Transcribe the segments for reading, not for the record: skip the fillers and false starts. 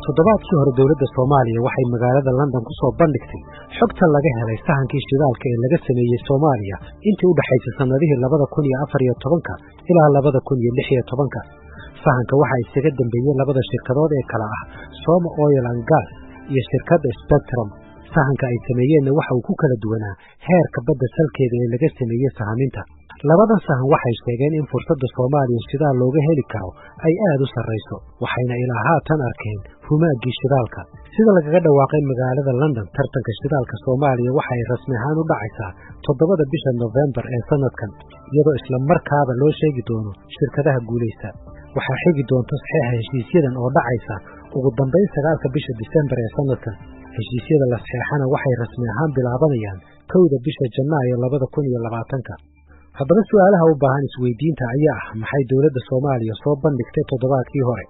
toddobaadkii hore dowladda Soomaaliya waxay magaalada London ku soo bandhigtay xogta laga helay sahankii shidaalka ee laga sameeyay Soomaaliya intii u dhaxaysay sanadihii 2014 ilaa 2016. Sahanka waxa isaga dambeeyay labada shirkadood ee kala ah Soma Oil and Gas iyo shirkadda Spectrum. Sahanka ay sameeyeen waxa uu ku kala duwanaa heerka badda salkeeda ee laga sameeyay sahaminta. Labadan sahan waxay sheegeen in fursadda Soomaaliya shidaal looga heli karo ay aad u sarreyso, waxayna ilaa haatan arkeen rumaagii shidaalka. Sida lagaga dhawaaqay magaalada London, tartanka shidaalka Soomaaliya waxa ay rasmi ahaan u dhacaysaa 7 bisha November ee sanadkan, iyadoo isla markaaba loo sheegi doono shirkadaha guuleysta. Waxaa xigi doonta saxiixa heshiisyadan oo dhacaysa ugu dambeyn 9 bisha December ee sanadkan. Heshiisyada la saxeexana waxay rasmi ahaan bilaabanayaan 1 bisha Janaayo 2020. Haddaba su'aalaha u baahan isweydiinta ayaa ah maxay dowladda Soomaaliya soo bandhigtay toddobaadkii hore?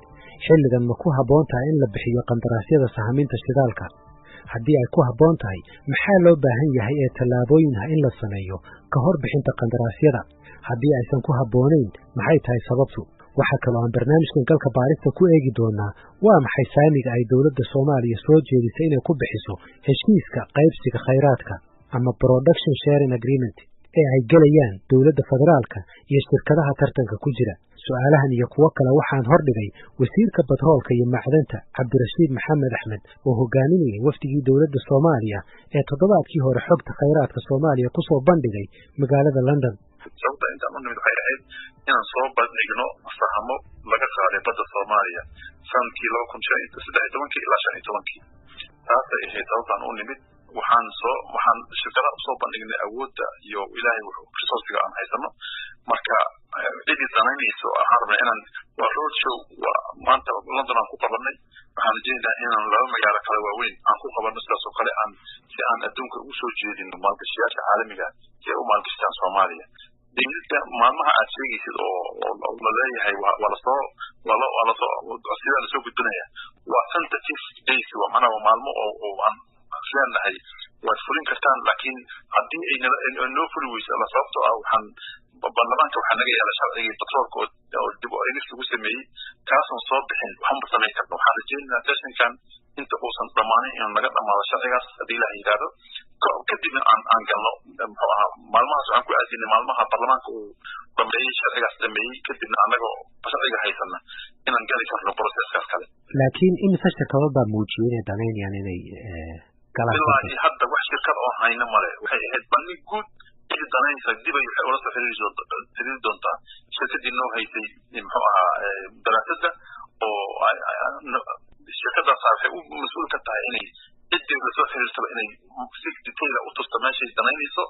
Xilligan ma ku habboon tahay in la bixiyo qandaraasyada sahaminta shidaalka? Haddii ay ku habboon tahay, maxaa loo baahan yahay ee tallaabooyin ah in la sameeyo ka hor bixinta qandaraasyada? Haddii aysan ku habboonayn, maxay tahay sababtu? Waxa kaloo aan barnaamijkan galka baarista ku eegi doonaa waa maxay saamiga ay dowladda Soomaaliya soo jeedisay inay ku bixiso heshiiska qaybsiga khayraadka ama Production Sharing Agreement ee ay gelayaan dowladda federaalka iyo shirkadaha tartanka ku jira. Su'aalahan iyo kuwo kale waxaan hordhigay wasiirka Batroolka iyo Macdanta Cabdirashiid Maxamed Axmed oo hogaaminayay wafdigii dowladda Soomaaliya ee toddobaadkii hore xogta khayraadka Soomaaliya ku soo bandhigay magaalada London. sababta intaan u nimid waxay ahayd inaan soo bandhigno sahamo laga qaaday badda Soomaaliya sanadkii 2013 ilaa 2015. taasay ahayd sababtaan u nimid. waxaan shirkadaha usoo bandhignay awoodda iyo ilaahay wuxuu resourciga aan haysano. marka cidii danaynayso waxaan rabnaa inaan waa road show maanta London aan ku qabanay. waxaan rajaynayaa inaan laba magaalo kale waaweyn aan ku qabanno sidaas oo kale si aan adduunka ugu soo jeedino maalgashiyaasha caalamiga si ay u maalgashtaan Soomaaliya. dowladda maalmaha aad sheegaysid oo la leeyahay sidaa lasoo gudbinaya waa tentative days, macnaha maalmo oo aan leenahay waad fulin kartaan, laakiin haddii ay noo fuli weyso la sababtoo ah baarlamaanka waxaa naga yaala sharcigii batroolka oo dib u eegis lagu sameeyey kaasan soo bixin waxma samayn karno. waxaan rajaynayaa sessionkan inta uusan dhammaanin inuu naga dhammaado sharcigaas haddii la yidhaahdo kadibna aan galno muxuu ahaa maalmahaas waxaan ku aasinay maalmaha baarlamaanka uu dhameeyey sharcigaas dhameeyey kadibna annagoo sharciga haysana inaan gali karno proceskaas kale. laakiin imise shirkadood baa muujiyey inay danaynayaan inay ilaa hadda wax shirkad oo hayna male. waxay ahayd bandhig guud cidii danaynaysa dib ay waxay ula soo xiriiri doontaa shirkadii noo haysay muxuu ahaa daraasadda oo shirkadaas waxay u mas-uul ka tahay inay ciddii lasoo xiriirtaba inay si detail u tusto meeshay danaynayso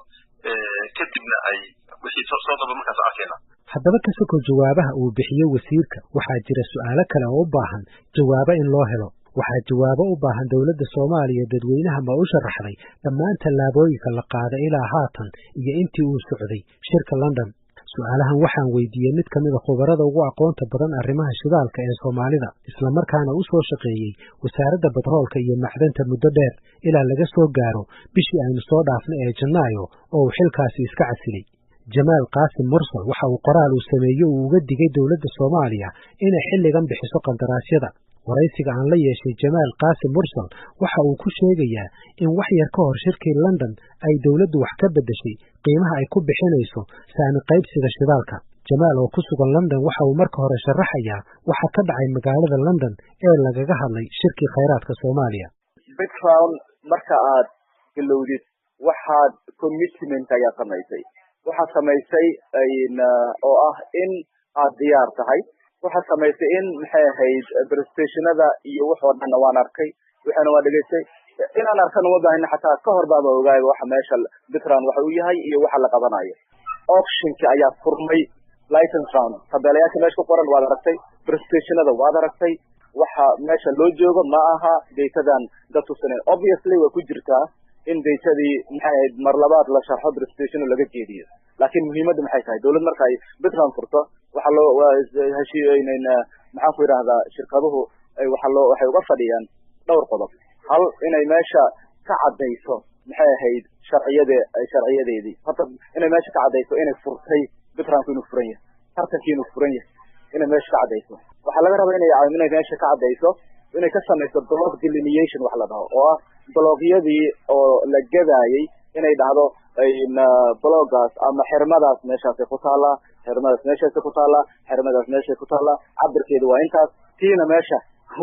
kadibna ay wixii soo daba markaas arkeena. haddaba ka sokow jawaabaha uu bixiyo wasiirka waxaa jira su'aalo kale oo u baahan jawaabo in loo helo. waxaa jawaabo u baahan dowladda Soomaaliya dadweynaha ma u sharaxday dhammaan tallaabooyinka la qaaday ilaa haatan iyo intii uu socday shirka London. su'aalahan waxaan weydiiyey mid ka mid ah khubarada ugu aqoonta badan arrimaha shidaalka ee Soomaalida, isla markaana u soo shaqeeyey wasaaradda Batroolka iyo Macdanta muddo dheer ilaa laga soo gaaro bishii aynu soo dhaafnay ee Janaayo oo uu xilkaasi iska casilay. Jamaal Qaasim Mursal waxa uu qoraal uu sameeyey uu uga digay dowladda Soomaaliya inay xilligan bixiso qandaraasyada. waraysiga aan la yeeshay Jamaal Qaasim Mursal waxa uu ku sheegayaa in wax yar ka hor shirkii London ay dowladdu wax ka bedeshay qiimaha ay ku bixinayso saami qaybsiga shidaalka. Jamaal oo ku sugan London waxa uu marka hore sharaxayaa waxa ka dhacay magaalada London ee lagaga hadlay shirkii khayraadka Soomaaliya. Background marka aad galowdid waxaad commitment ayaa samaysay. waxaad samaysay oo ah in aad diyaar tahay. waxaad samaysay in maxay ahayd prestationada iyo wax oo dhan waan arkay waxaana waa dhageystay inaan arkan uma baahna xataa ka hor baaba ogaay waxa meesha Background waxa uu yahay iyo waxa la qabanayo. auctionka ayaa furmay, license round tabeelayaasha meesha ku qoran waad aragtay, prestationada waad aragtay. waxa meesha loo joogo ma aha datadan dad tusinay. obviously waa ku jirtaa in datadii maxay ahayd mar labaad la sharxo prestation laga jeediyo, laakiin muhiimaddu maxay tahay dawlad marka ay Background furto waxa loo heshiiyeynaa maxaan ku yiraahdaa shirkaduhu waxay uga fadhiyaan dhowr qodob. hal inay meesha ka cadayso maxay ahayd sharciyadeedii. horta inay meesha ka cadayso inay furtay Background inuu furan yahay, tartankii inuu furan yahay inay meesha ka cadayso. waxaa laga rabaa inay meesha ka cadayso inay ka samayso block delineation wax la dhaho oo ah blockyadii oo la gadaayay inay dhahdo bloggaas ama xirmadaas meeshaasay ku taallaa xirmadaas meeshaasay ku taallaa xirmadaas meeshay ku taallaa cabirkeedu waa intaas tiina meesha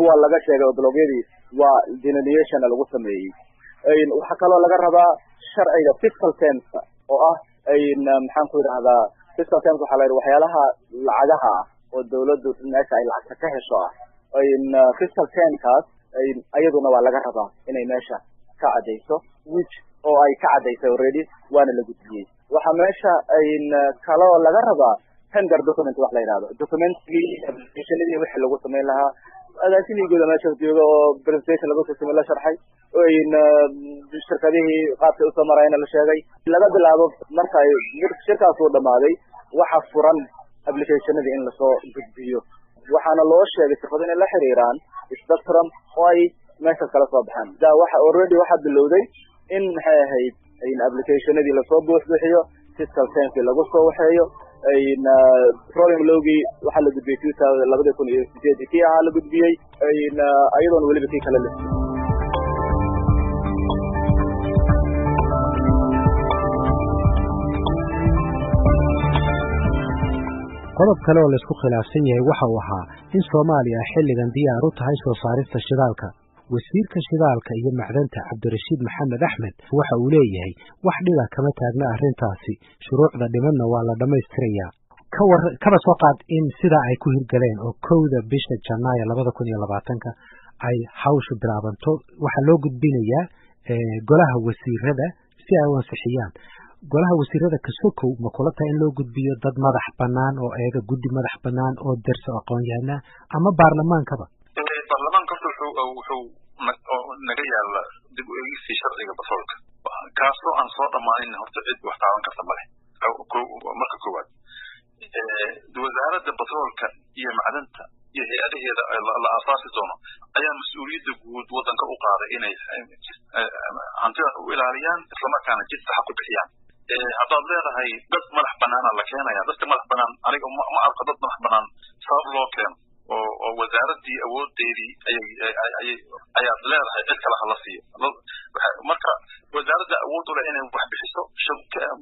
waa laga sheegay oo blogyadii waa delineation lagu sameeyey waxaa kaloo laga rabaa sharciga fiscal terms oo ah maxaan ku idhahdaa fiscal terms waxaa la yidhi waxyaalaha lacagaha ah oo dawladdu meesha ay lacagta ka hesho ah fiscal termkaas ayaduna waa laga rabaa inay meesha ka caddayso which oo ay ka caddaysay already waana la gudbiyey waxaa meesha kaloo laga rabaa tender document wax la yidhahdo documentkii applicationadii wixii lagu samayn lahaa agaasimigooda meesha jooga oo presentation laga soo samey la sharxay shirkadihii qaabkay usoo marayna la sheegay laga bilaabo marka ay shirkaas uu dhamaaday waxa furan applicationadii in lasoo gudbiyo waxaana loo sheegay shirkado inay la xiriiraan spectrum oo ay meesha kala soo baxaan already waxaa bilowday in maxay ahayd applicationadii lasoo buuxbuuxiyo fiscal termkii lagu soo waxeeyo petroleum lowgii waxaa la gudbiyey 2008 kii ahaa la gudbiyey ayadoona weliba kii kale la qodob kale oo la isku khilaafsan yahay waxa uu ahaa in Soomaaliya xilligan diyaar u tahay soo saarista shidaalka wasiirka shidaalka iyo macdanta Cabdirashiid Maxamed Axmed waxa uu leeyahay wax dhiba kama taagna arrintaasi shuruucda dhimanna waa la dhameystirayaa kaba soo qaad in sida ay ku hirgaleen oo 1 bisha Janaayo 2020 ay hawshu bilaabanto waxa loo gudbinayaa golaha wasiirada si ay u ansixiyaan golaha wasiirada ka sokow ma kula tahay in loo gudbiyo dad madax banaan oo eega guddi madax banaan oo darso aqoon yahana ama baarlamaankaba baarlamaanka wuxuu naga yaala dib u eegis sharciga batroolka kaasoo aan soo dhamaanin horta cid wax taaban karta male marka koowaad wasaaradda batroolka iyo macdanta iyo hay'adaheeda la aasaasi doono ayaa mas'uuliyadda guud wadanka u qaaday inay hantidan u ilaaliyaan isla markaana jid sax ku bixiyaan haddaad leedahay dad madax banaana la keenaya dadka madax banaan aniga ma arko dad madax banaan sabab loo keeno oo wasaaraddii awoodeedii ayaad leedahay cid kale hala siiyo marka wasaaradda awood u leh inay wax bixiso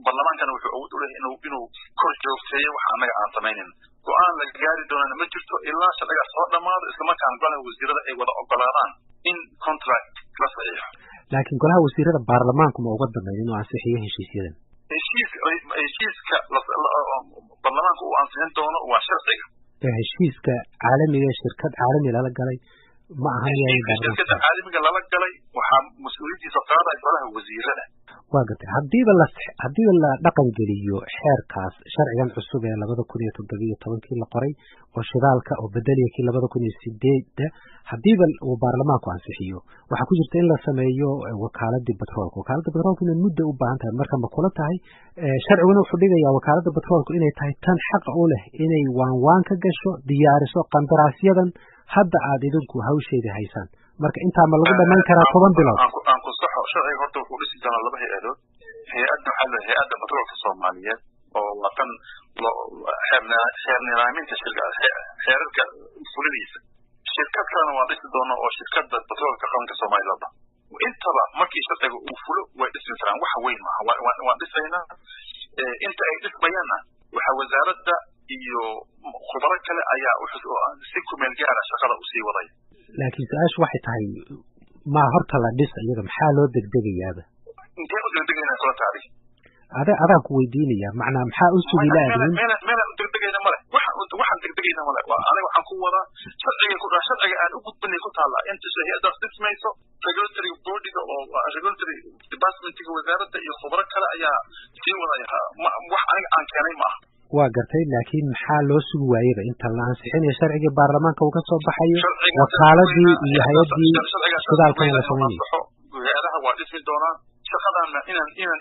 baarlamaankana wuxuu awood u leh inuu kor joogteeyo wax annaga aan samaynin go-aan la gaari doonana ma jirto ilaa sharcigaas soo dhammaado islamarkaana golaha wasiirada ay wada ogolaadaan in contract la saxiixo laakiin golaha wasiirada baarlamaanku ma uga dambeyn inuu ansixiyo heshiisyadan heshiiska baarlamaanka uu ansixin doono waa sharciga heshiiska caalamiga shirkad caalami lala galay ma ahan shirkada caalamiga lala galay waxaa mas'uuliyadiisa qaaday golaha wasiirada waa gartay haddiiba la dhaqan geliyo xeerkaas sharcigan cusub ee 2017 la qoray oo shidaalka oo bedeliya kii 2008 haddiiba uu baarlamaanku ansixiyo waxaa ku jirta in la sameeyo wakaaladda batroolka inay muddo u baahan tahay marka ma kula tahay sharciguna wuxuu dhigayaa wakaaladda batroolku inay tahay tan xaq u leh inay waan ka gasho diyaariso qandaraasyadan hadda aad idinku hawsheeda haysaan marka intaa ma lagu dhammayn karaa 10 bilood aan ku saxo sharciga horta wuxuu dhisi doonaa laba hay-adood hay-adda waxaa la hay-adda batroolka Soomaaliyeed oo waa tan xeer nidaaminta xeerarka fulinaysa shirkad kalena waa dhisi doona oo shirkadda batroolka qaranka Soomaaliyeed intaba markii sharciga uu fulo way dhisi karaan wax weyn maaha waan dhisaynaa inta ay dhismayaanna waxa wasaaradda iyo khubaro kale ayaa si ku meel gaara shaqada u sii waday laakiin su-aashu waxay tahay ma horta la dhis iyaga maxaa loo degdegayaaba intee u degdegaynaa kula taari adaan ku weydiinaya macnaa maxaa u sugi laadin meel u degdegayna male waxaan degdegayna male aniga waxaan ku wadaa sharciga aan u gudbinay ku taalla inta hay-adaas dhismayso regulatory boardiga oo regulatory departmentiga wasaaradda iyo khubaro kale ayaa sii wadaya wax aniga aan keenay ma aha waa gartay laakiin maxaa loo sugi waayaba inta la ansixinayo sharcigii baarlamaanka uu ka soo baxayo wakaaladii iyo hay-addii shidaalkan la samaynayo hay-adaha waa dhismi doonaa shaqadaana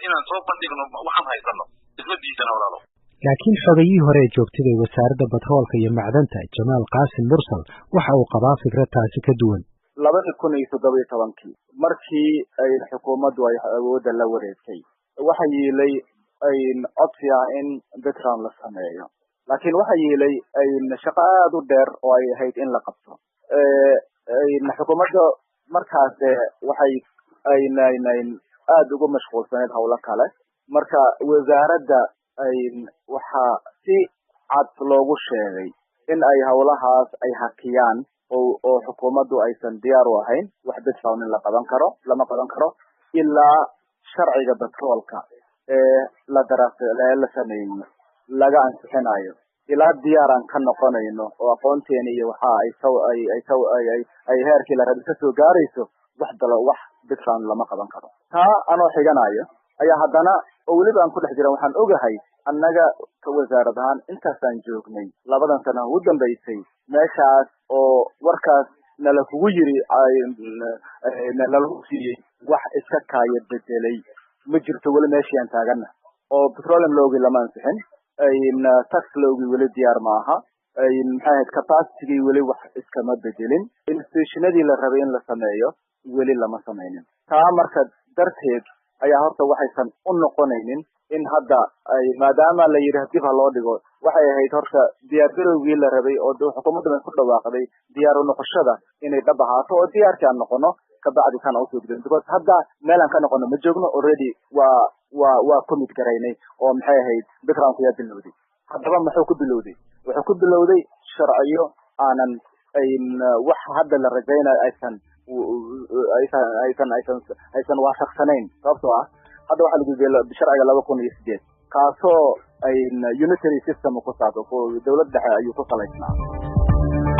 inaan soo bandhigno waxaan haysano isma diidana walaalo laakiin xogayihii hore ee joogtay wasaaradda batroolka iyo macdanta Jamaal Qaasim Mursal waxa uu qabaa fikrad taasi ka duwan 2017 markii ay xukuumaddu ay awoodda la wareegtay waxa yeelay codsi ah in background la sameeyo laakiin waxa yeelay shaqo aad u dheer oo ay ahayd in la qabto xukuumadda markaas waxay aad ugu mashquulsaneed hawlo kale marka wasaaradda waxaa si cad loogu sheegay in ay hawlahaas ay hakiyaan oo xukuumaddu aysan diyaar u ahayn wax bidfaawn in lama qaban karo ilaa sharciga batroolka la sameeyo laga ansixinayo ilaa diyaaraan ka noqonayno oo aqoonteena iyo waxa ay heerkii la rabay ka soo gaarayso wax bidfaawn lama qaban karo taa anoo xiganayo ayaa haddana oo weliba aan ku dhex jira waxaan ogahay annaga ka wasaarad ahaan intaasaan joognay 2 sano ugu dambaysay meeshaas oo warkaas nala kugu yiri nalagu siiyey wax iska kaaya bedelay ma jirto weli meeshaan taagana oo petroleum loogi lama ansixin tax loogi weli diyaar ma aha maxay capacity weli wax iskama bedelin institutionadii la rabay in la sameeyo weli lama sameynin taa marka darteed ayaa horta waxaysan u noqonaynin in hadda maadaama la yiri dib loo dhigo waxay ahayd horta diyaargarowgii la rabay oo xukuumadda ku dhawaaqday diyaar u noqoshada inay dhab ahaato oo diyaarka noqono ka bacdi kana u soo gudbin because hadda meelan ka noqono ma joogno already waa commit garaynay oo maxay ahayd background ya bilowday haddaba muxuu ku bilowday wuxuu ku bilowday sharciyo aanan wax hadda la rajaynayo aysan waafaqsanayn sababtoo ah hadda waxa lagu leeyahay sharciga 2008 kaasoo unitary system ku saabsan oo dawladda dhexe ayuu ku salaysnaa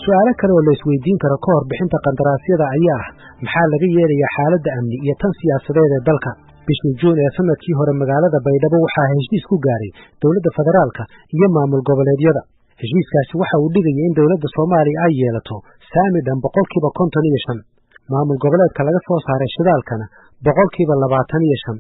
su'aalo kale oo la isweydiin karo ka hor bixinta qandaraasyada ayaa maxaa laga yeelayaa xaaladda amni iyo tan siyaasadeed ee dalka bishii Juun ee sanadkii hore magaalada Baydhabo waxaa heshiis ku gaaray dawladda federaalka iyo maamul goboleedyada heshiiskaasi waxa uu dhigayay in dawladda Soomaaliya ay yeelato saami dhan 55% maamul goboleedka laga soo saaray shidaalkana 25%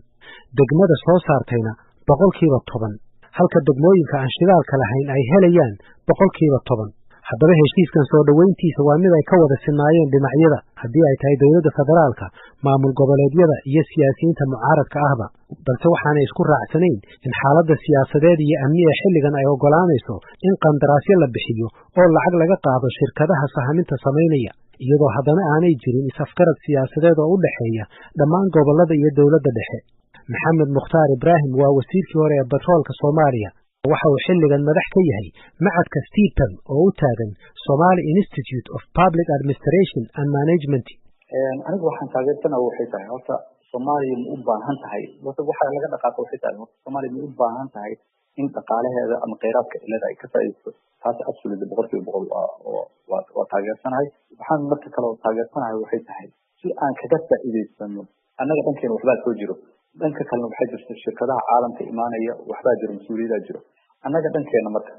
degmada soo saartayna 10% halka degmooyinka aan shidaalka lahayn ay helayaan 10%. haddaba heshiiskan soo dhaweyntiisa waa mid ay ka wada sinaayeen dhinacyada haddii ay tahay dawladda federaalka maamul goboleedyada iyo siyaasiyiinta mucaaradka ahba balse waxaanay isku raacsanayn in xaaladda siyaasadeed iyo amni ee xilligan ay ogolaanayso in qandaraasyo la bixiyo oo lacag laga qaado shirkadaha sahaminta samaynaya iyadoo haddana aanay jirin is-afgarad siyaasadeed oo u dhexeeya dhammaan gobollada iyo dawladda dhexe maxamed mukhtaar ibraahim waa wasiirkii hore ee batroolka Soomaaliya waxa uu xilligan madax ka yahay macadka STIPEM oo u taagan Somali Institute of Public Administration and Management anigu waxaan taageersanahay waxay tahay horta Soomaaliya u baahan tahay waxa laga dhaqaaqo waxay tahay Soomaaliya u baahan tahay in dhaqaalaheeda ama kheyraadka ilaa ay ka faa'iideyso taas absolutely 100% waa taageersanahay waxaan marka kale taageersanahay waxay tahay si aan kaga faa'iideysano annaga dhankeena waxba soo jiro dhanka kalena waxay jirto shirkadaha caalamka imaanaya waxba jiro mas'uuliyada jiro annaga dhankeena marka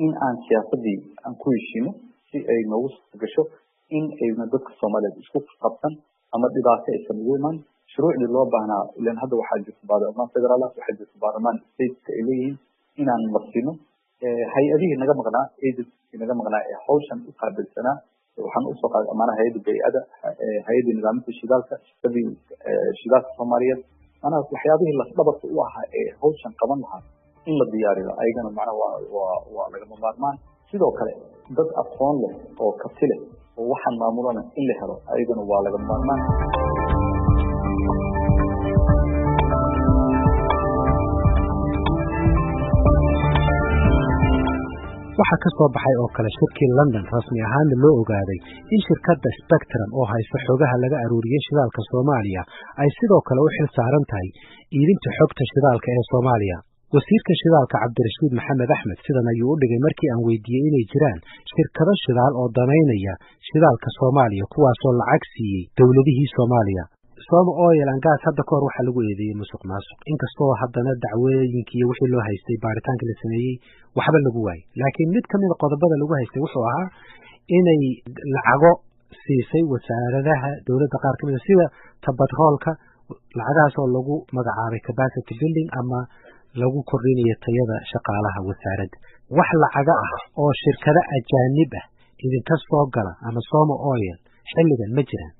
in aan siyaasadii aan ku heshino si ay noogu gasho in ay dadka Soomaaliyeed isku qabsan ama dhibaato ay sameeyaan shuruucdii loo baahnaa ilaan hadda waxaa jirta baarlamaan federaal waxaa jirta baarlamaan state ay leeyihiin inaan marsino hay-adihii naga maqnaa agency naga maqnaa ee hawshan u qaabilsanaa waxaan u soo qaaday amaana hay'adda bay'ada hay'adda nidaamka shidaalka shidaalka Soomaaliyeed أنا وحياته اللي صدبت وها هوشن كمان لها إن الديار إذا أيضا معنا ولقى مبارمان سيدو كله بس أطفال له أو كفتله ووحن مامورنا إلا هذا أيضا ولقى مبارمان waxaa ka soo baxay oo kale shirkii London rasmi ahaan loo ogaaday in shirkadda Spectrum oo haysta xogaha laga aruuriyay shidaalka Soomaaliya ay sidoo kale u xil saaran tahay iibinta xogta shidaalka ee Soomaaliya wasiirka shidaalka Cabdirashiid Maxamed Axmed sidan ayuu u dhigay markii aan weydiiyay inay jiraan shirkado shidaal oo danaynaya shidaalka Soomaaliya kuwaas oo lacag siiyay dawladihii Soomaaliya Somo Oil and Gas hadda koor waxa lagu eedeeyay musuqmaasuq inkastoo haddana dacwooyinkii wixii loo haystay baaritaanka la sameeyay waxba lagu waayay laakiin mid kamid ah qodobada lagu haystay wuxuu ahaa inay lacago siisay wasaaradaha dawladda qaar kamid ah sida tabatroolka lacagaas oo lagu magacaabay capacity building ama lagu kordhinayo tayada shaqaalaha wasaaradda wax lacaga ah oo shirkado ajaanib ah idinka soo gala ama Somo Oil xilligan ma jiraan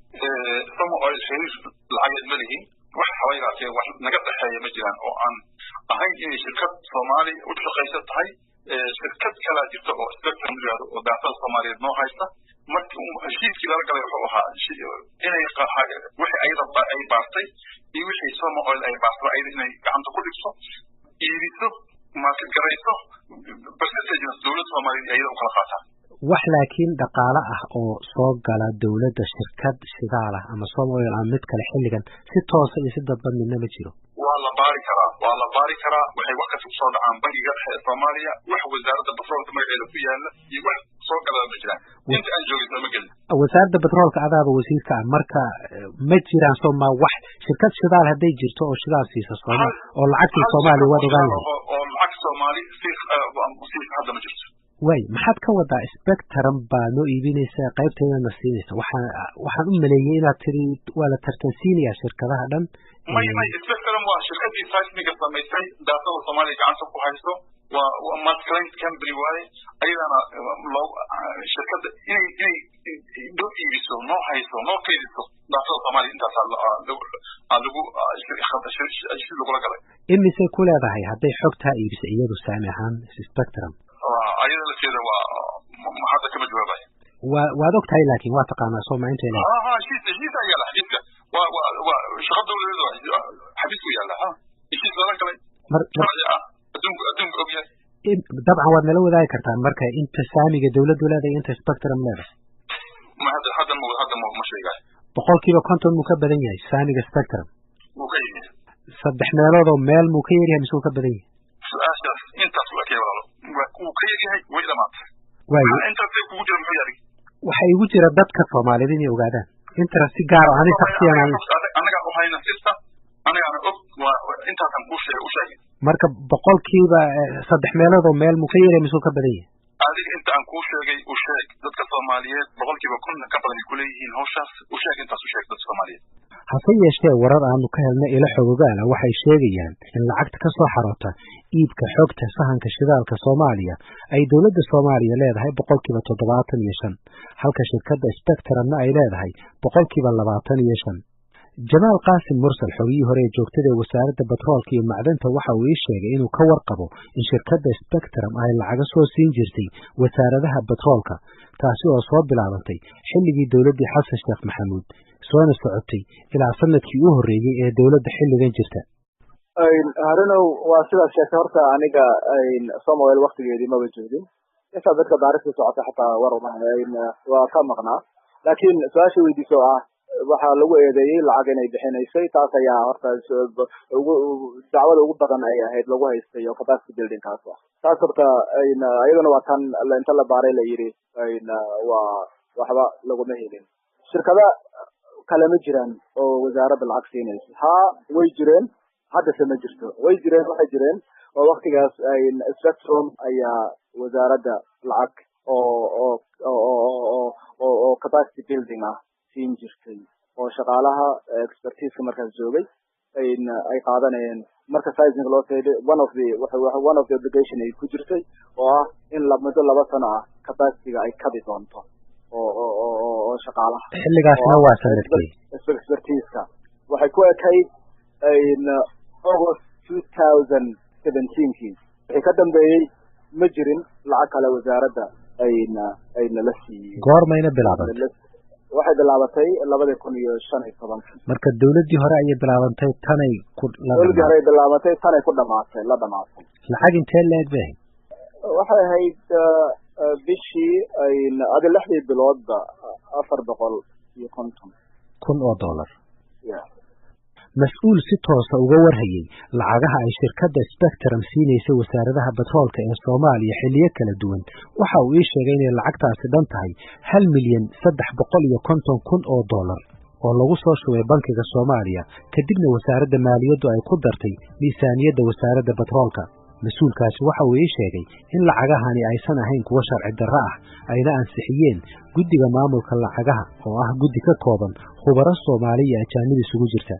lacag malihin wax xawayraatay wax naga dhaxeeya ma jiraan oo aan ahayn in shirkad Soomaali u shaqeysan tahay shirkad kala jirta oo spectrum yiraahdo oo daatada Soomaaliyeed noo haysta markii heshiiskii laga galay wuxuu ahaa inay wixii ay baartay iyo wixii Soma Oil ay baartay ay inay gacanta ku dhigto iibiso market garayso percentage dawladda Soomaaliyeed ay u kala qaataan wax laakiin dhaqaale ah oo soo gala dawladda shirkad shidaal ah ama Soma Oil ama mid kale xilligan si toos ah iyo si dadban midna ma jiro waa la baari karaa waxay wax ka soo dhacaan bangiga Soomaaliya wax wasaaradda batroolka magaceeda ku yaala iyo wax soo gala ma jiraan inta aan joogay ma gelin wasaaradda batroolka adaaba wasiirka ah marka ma jiraan Soma wax shirkad shidaal haday jirto oo shidaal siisa Soomaaliya oo lacagtii Soomaaliya wada ogaan oo lacag Soomaali si hadda ma jirto way maxaad ka wadaa spectrum baa noo iibinaysa qaybteedana siinaysa waxaan u maleeyay inaad tiri waa la tartansiinaya shirkadaha dhan may spectrum waa shirkadii seismiga samaysay daatada Soomaaliya gacanta ku haysto waa multi-client company waaye ayadana shirkada inay doo iibiso noo hayso noo kaydiso daatada Soomaaliya intaas lagu lagula galay imisay ku leedahay hadday xogtaa iibisa iyadu saami ahaan spectrum ayada la jeeda waa hadda kama jawaabay waad ogtahay laakiin waa taqaanaa Soma intay leedahay heshiis ayaa la xidhiidhka waa shaqo dawladeed xabiis ku yaala heshiis lala galay adduunka ogyahay dabcan waad nala wadaagi kartaa marka inta saamiga dawladdu leedahay inta spectrum leedahay ma hadda ma sheegay boqolkiiba 50 muu ka badan yahay saamiga spectrum muu ka yahay 3 meelood oo meel muu ka yaryahay mise ka badan yahay su'aashaas intaas waa kee walaalo wuu ka yaryahay way dhamaatay intaas kugu jira muxuu yahay waxay igu jira dadka Soomaaliyeed inay ogaadaan interest si gaar ah aniga shakhsiyan anaga u hayna sista anaga og waa intaas aan ku sheegay marka boqolkiiba 3 meelood oo meel muu ka yaryahay mise ka badan yahay adiga inta aan ku sheegay u sheeg dadka Soomaaliyeed boqolkiiba 10 ka badan ku leeyihiin hawshaas u sheeg intaas u sheeg dadka Soomaaliyeed hase yeeshee warar aanu ka helnay ila xogogaala waxay sheegayaan in lacagta ka soo xaroota iibka xogta sahanka shidaalka Soomaaliya ay dawladda Soomaaliya leedahay boqolkiiba 75 halka shirkadda Spectrumna ay leedahay boqolkiiba 25 Jamaal Qaasim Mursal xogii hore ee joogtada wasaaradda batroolka iyo macdanta waxa uu sheegay inuu ka warqabo in shirkadda Spectrum ay lacag soo siin jirtay wasaaradaha batroolka taasi oo soo bilaabantay xilligii dawladda Xasan Sheekh Maxamuud soona socotay ilaa sanadkii u horeeyay ee dawladda xilligan jirta harinow waa sidaas sheegtay horta aniga Soma Oil waqtigeedii ma joogin inta dadka baarista socota xataa war waa ka maqnaa laakiin su'aasha weydiiso ah waxa lagu eedeeyay lacag inay bixinaysay taas ayaa horta dacwada ugu badan ay ahayd lagu haystay oo capacity building kaas taas horta ayadana waa tan inta la baaray la yiri waa waxba laguma helin shirkada kale ma jiraan oo wasaaradda lacag siinaysa way jireen hadda ma jirto waxay jireen oo waqtigaas Spectrum ayaa wasaaradda lacag oo capacity building siin jirtay oo shaqaalaha expertise markaas joogay ay qaadanayeen marka sizing loo teeday one of the obligation ay ku jirtay oo ah in muddo 2 sano ah capacity-ga ay kabi doonto oo shaqaalaha xilligaasna waa sanadkii expertise-ka waxay ku ekayd August 2017 wixii ka dambeeyay ma jirin lacag kale wasaaradda ayna la siiyay goormayna bilaabantay waxay bilaabatay 2015 marka dawladdii hore ayay bilaabantay tanay ku dhamaatay lacag intee leeg bay waxay ahayd bishii adi 6 biloodba $450 mas-uul si toosa uga warhayay lacagaha ay shirkadda Spectrum siinaysa wasaaradaha batroolka ee Soomaaliya xilliyo kala duwan waxa uu sheegay in lacagtaasi dhan tahay $1,350,000 oo lagu soo shubay bankiga Soomaaliya kadibna wasaaradda maaliyaddu ay ku dartay miisaaniyadda wasaaradda batroolka mas-uulkaasi waxa uu sheegay in lacagahani aysan ahayn kuwa sharci darro ah ayna ansixiyeen guddiga maamulka lacagaha oo ah guddi ka kooban khubaro Soomaaliya ajaanib isugu jirta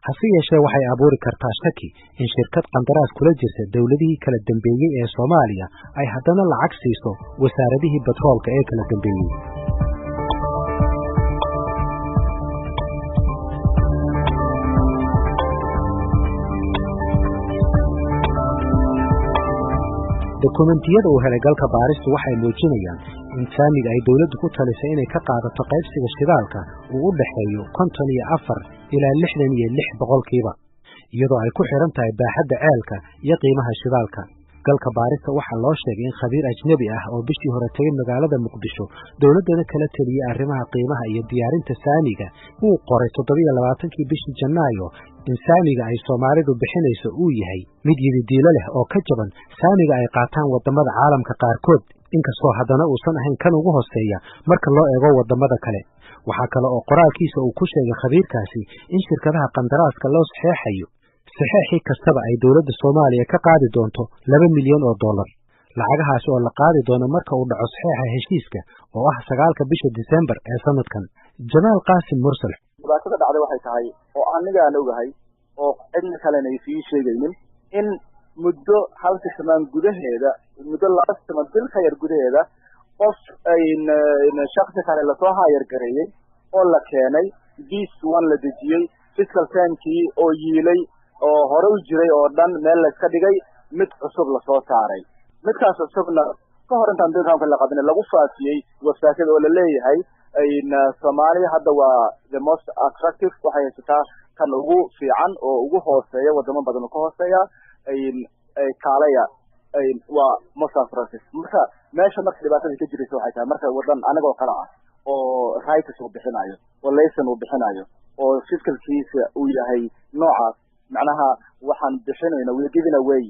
hase yeeshee waxay abuuri kartaa shaki in shirkad qandaraas kula jirta dawladihii kala dambeeyay ee Soomaaliya ay haddana lacag siiso wasaaradihii batroolka ee kala dambeeyay dokumentiyada uu helay galka baaristu waxay muujinayaan in saamiga ay dawladdu ku talisay inay ka qaadato qaybsiga shidaalka uu u dhaxeeyo 54 ilaa 66 boqolkiiba iyadoo ay ku xiran tahay baaxadda ceelka iyo qiimaha shidaalka. galka baarista waxaa loo sheegay in khabiir ajnabi ah oo bishii hore tegay magaalada Muqdisho dawladdana kala taliyay arrimaha qiimaha iyo diyaarinta saamiga uu qoray 27kii bishii Janaayo in saamiga ay Soomaalidu bixinayso uu yahay mid yididiilo leh oo ka jaban saamiga ay qaataan wadamada caalamka qaarkood inkastoo haddana uusan ahayn kan ugu hooseeya marka loo eego wadamada kale. waxaa kale oo qoraalkiisa uu ku sheegay khabiirkaasi in shirkadaha qandaraaska loo saxeexayo saxeexii kastaba ay dawladda Soomaaliya ka qaadi doonto $2 milyan oo dollar. lacagahaas oo la qaadi doono marka uu dhaco saxeexa heshiiska oo ah 9 bisha December ee sanadkan. Jamaal Qaasim Mursal dhibaatada dhacday waxay tahay oo anigaan ogahay oo cidna kalena ay sii sheegaynin in muddo hal sano gudaheeda muddo 2 sano bil ka yar gudaheeda qof ay shakhsi kale la soo hayar gareeyay oo la keenay B1 la dejiyay fiscal termkii oo yiilay oo hore u jiray oo dhan meel la iska dhigay mid cusub la soo saaray midkaas cusubna ka hor intaan dadka la qadin lagu faafiyay website oo la leeyahay Soomaaliya hadda waa the most attractive waxay haysataa kan ugu fiican oo ugu hooseeya wadamo badan oo ka hooseeya ay kaalaya waa most attractive marka meesha marka dhibaatada ka jiraysa waxay tahay marka wadan anagoo kala ah oo rights uu bixinayo oo license uu bixinayo oo fiscalkiisa uu yahay noocaas macnaha waxaan bixinaynaa we giving away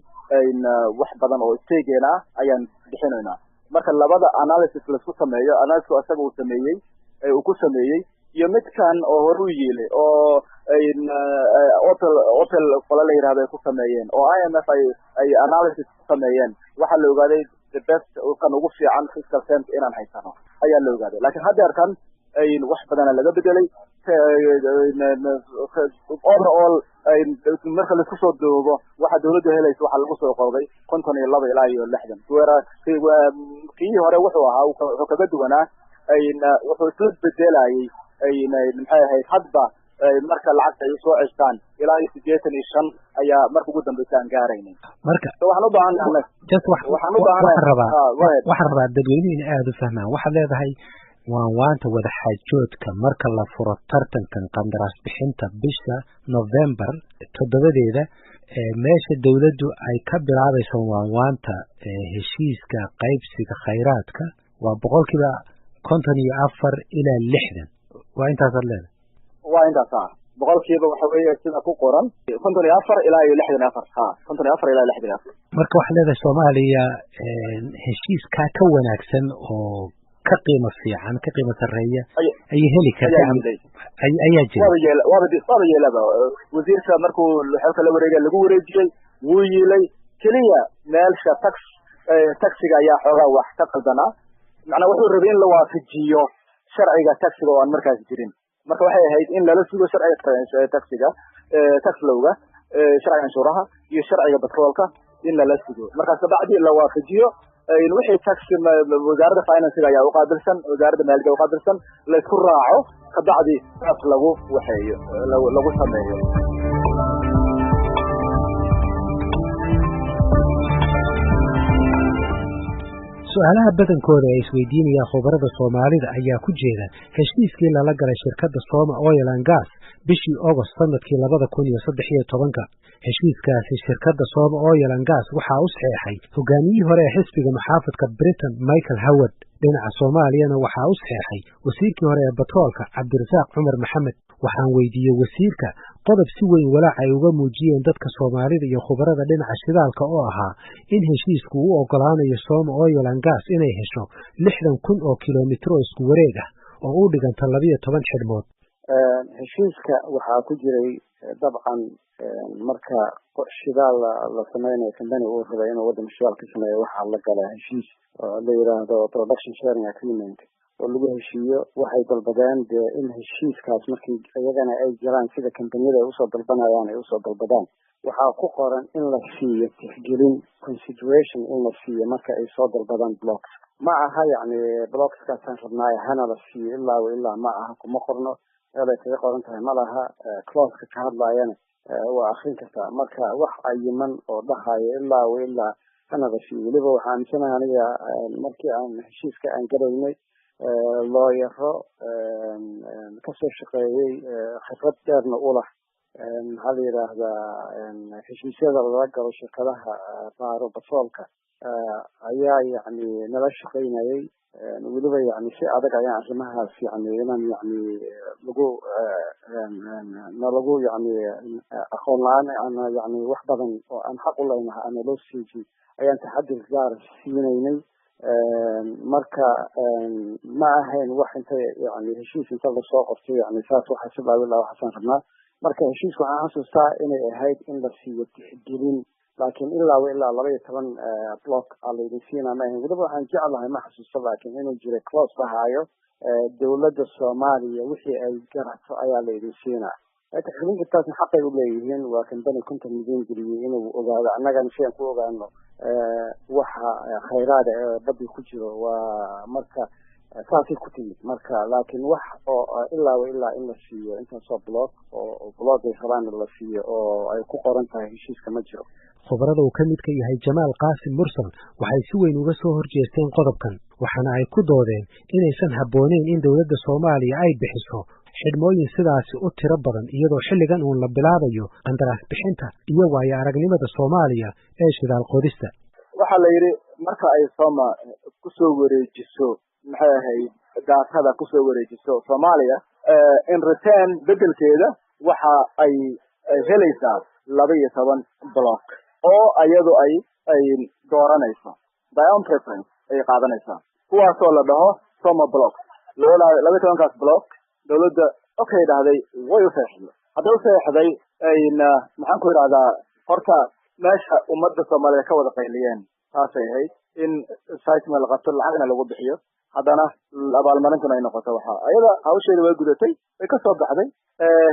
wax badan oo isteegeena ayaan bixinaynaa marka labada analysis la isku sameeyo analysis asaga uu sameeyay uu ku sameeyay iyo midkan oo hore u yeelay oo hotel qolo la yiraahdo ay ku sameeyeen oo IMF ay analysis ku sameeyeen waxa la ogaaday the best kan ugu fiican fiscal terms inaan haysano ayaa la ogaaday laakiin hadda wax badan laga bedelay overall marka la isku soo doobo waxa dawladdu helayso waxa lagu soo qorday 52 ilaa 60 kii hore wuxuu ahaa wuxuu kaga duwanaa wuxuu isla bedelayay maxay ahayd hadba marka lacagta ay soo cestaan ilaa 85 ayaa marka ugu dambeysay aan gaaraynay marka waxaan u baahanahay waxaan rabaa dadweynaha aad u fahmaan waxa leedahay waanta wada xaajoodka marka la furo tartankan qandaraas bixinta bisha November 7deeda meesha dawladdu ay ka bilaabayso waanta heshiiska qaybsiga khayraadka waa 54 ilaa 60 waa intaas leedahay waa intaas boqolkiiba waxa weeye sida ku qoran 54 ilaa 64 54 ilaa 64 marka waxa leedahay Soomaaliya heshiiska ka wanaagsan oo ka qiimo fiican ka qiimo sareeya ay heli kartaa ayaa jira waa yeelaba wasiirka markuu xilka la wareegay lagu wareejiyay wuu yeelay kaliya meelsha taxiga ayaa xoogaa wax ka qaldana macna wuxuu rabay in la waafajiyo sharciga taxiga oo aan markaas jirin marka waxay ahayd in lala sugo sharciga taxiga tax lawga sharciga anshuuraha iyo sharciga batroolka in lala sugo markaas bacdi la waafajiyo wixii tax wasaaradda finance ayaa u qaabilsan wasaaradda maaliyadda u qaabilsan la isku raaco ka bacdi taas lagu waxeeyo lagu sameeyo su'aalaha badankooda ay isweydiinayaan khubarada Soomaalida ayaa ku jeeda heshiiskii lala galay shirkadda Soma Oil and Gas bishii August sanadkii 2013. heshiiskaasi shirkadda Soma Oil and Gas waxa uu saxeexay hogaamiyihii hore ee xisbiga muxaafadka Britain Michael Howard. dhinaca Soomaaliyana waxa uu saxeexay wasiirkii hore ee batroolka Cabdirasaaq Cumar Maxamed. waxaan weydiiyey wasiirka qodob si weyn walaac ay uga muujiyeen dadka Soomaalida iyo khubarada dhinaca shidaalka oo ahaa in heshiisku uu ogolaanayo Soma Oil and Gas inay hesho 60,000 oo kiiloomitir oo isku wareeg ah oo u dhiganta 12 xidhmood. heshiiska waxaa ku jiray dabcan marka shidaal la sameynayo company uu rabay inuu waddan shidaal ka sameeyo waxaa la galay heshiis la yiraahdo production sharing agreement oo lagu heshiiyo waxay dalbadeen in heshiiskaas markii iyagana ay jiraan sida kambaniyada ay usoo dalbanayaan ay usoo dalbadaan waxaa ku qoran in la siiyo tixgelin consideration in la siiyo marka ay soo dalbadaan blocks ma aha yacni blockskaasaan rabnaayo hana la siiyo ilaa ma aha kuma qorno ay kaga qoran tahay ma laha clause ka hadlaayana waa akhrin kartaa marka wax cayiman oo dhahayo ilaa kanaqashiy weliba waxaan aaminsanahay aniga markii aan heshiiska aan galaynay looyaro kasoo shaqeeyey khibrad dheerna u lah maxaa la yidhaahdaa heshiisyada lala galo shirkadaha baaro batroolka ayaa yani nala shaqaynayay weliba yani si adag ayaan arrimahaas yani inaan yani lagu yani aqoon la-aan ana yani wax badan oo aan xaq u leynahay ana loo siiji ayaan taxadir gaar siinaynay marka ma ahayn wax inta yani heshiis inta lasoo qortay yani saas waxa sababila waxaan rabnaa marka heshiiska waxaan xasuustaa inay ahayd in la siiyo tixgelin laakiin ilaa 12 block alaydin siinaa ma ahayn weliba waxaan jeclahay ma xasuusta laakiin inuu jiray close bahaayo dowladda Soomaaliya wixii ay garato ayaa laydin siinaa tixgelinta taas xaqay u leeyihiin waa kan bani kunta midin geliyay inuu ogaado annagana si aan ku ogaano waxa khayraad badda ku jiro waa marka saasi ku timid marka laakiin wax oo ilaa in la siiyo inta soo block oo block ay rabaan la siiyo oo ay ku qoran tahay heshiiska ma jiro khubarada uu ka mid ka yahay Jamaal Qaasim Mursal waxay si weyn uga soo horjeesteen qodobkan waxaana ay ku doodeen inaysan habboonayn in dawladda Soomaaliya ay bixiso xidhmooyin sidaasi u tiro badan iyadoo xilligan uu la bilaabayo qandaraas bixinta iyo waayo aragnimada Soomaaliya ee shidaal qodista waxa la yiri marka ay Soomaa ku soo wareejiso maxay ahayd daatada ku soo wareejiso Soomaaliya in return bedelkeeda waxa ay helaysaa 12 block oo ayadu ay dooranayso by own preference ay qaadanaysaa kuwaas oo la dhaho Soma block 12 block dawladda okay dhahday way u saxiixday haddii saxiixday ayna maxaan ku yiraahdaa horta meesha ummadda Soomaaliya ka wada qayliyeen taasay ahayd in site meel qabto lacagna lagu bixiyo haddana abaalmarintuna ay noqoto waxa ayada hawsheeda way gudatay way ka soo baxday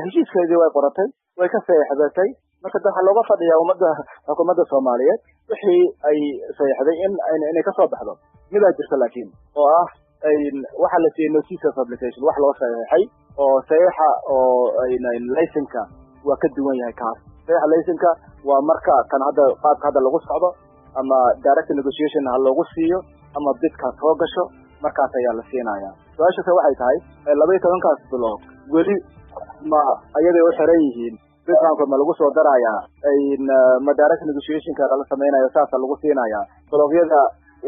heshiiskeedii way qoratay way ka saxiixday marka waxa looga fadhiyaa xukuumadda Soomaaliyeed wixii ay saxiixday inay ka soo baxdo mid ay jirto laakiin oo ah waxa la siiyay notice of application wax loo saxiixay oo saxiixa oo license-ka waa ka duwan yahay kaas saxiixa license-ka waa marka kan hadda qaabka hadda lagu socdo ama direct negotiation ha loogu siiyo ama bidka soo gasho markaas ayaa la siinayaa su'aasha waxay tahay 12 block weli ma ayaday u xiran yihiin bidka ma lagu soo darayaa ma direct negotiation ka la sameeyo saas lagu siinayaa blogyada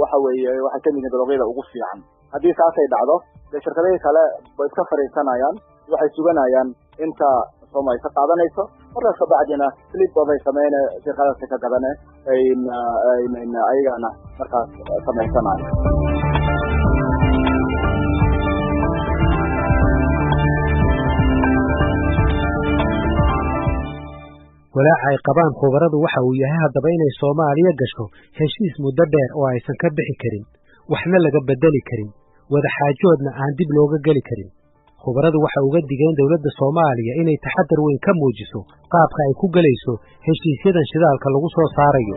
waxa weeye waxa ka mid ah blogyada ugu fiican haddii saasay dhacdo shirkadaha kale way iska fariisanayaan waxay suganayaan inta Soomaaliya ka qaadanayso markaas ka bacdina slip of ay sameeyeen shirkadaha ka gadane ayagana markaas sameeysanayaan walaaca ay qabaan khubaradu waxa uu yahay haddaba inay Soomaaliya gasho heshiis muddo dheer oo aysan ka bixi karin waxna laga bedeli karin wada xaajoodna aan dib looga gali karin khubaradu waxa uga digeen dawladda Soomaaliya inay taxadar weyn ka muujiso qaabka ay ku galayso heshiisyadan shidaalka lagu soo saarayo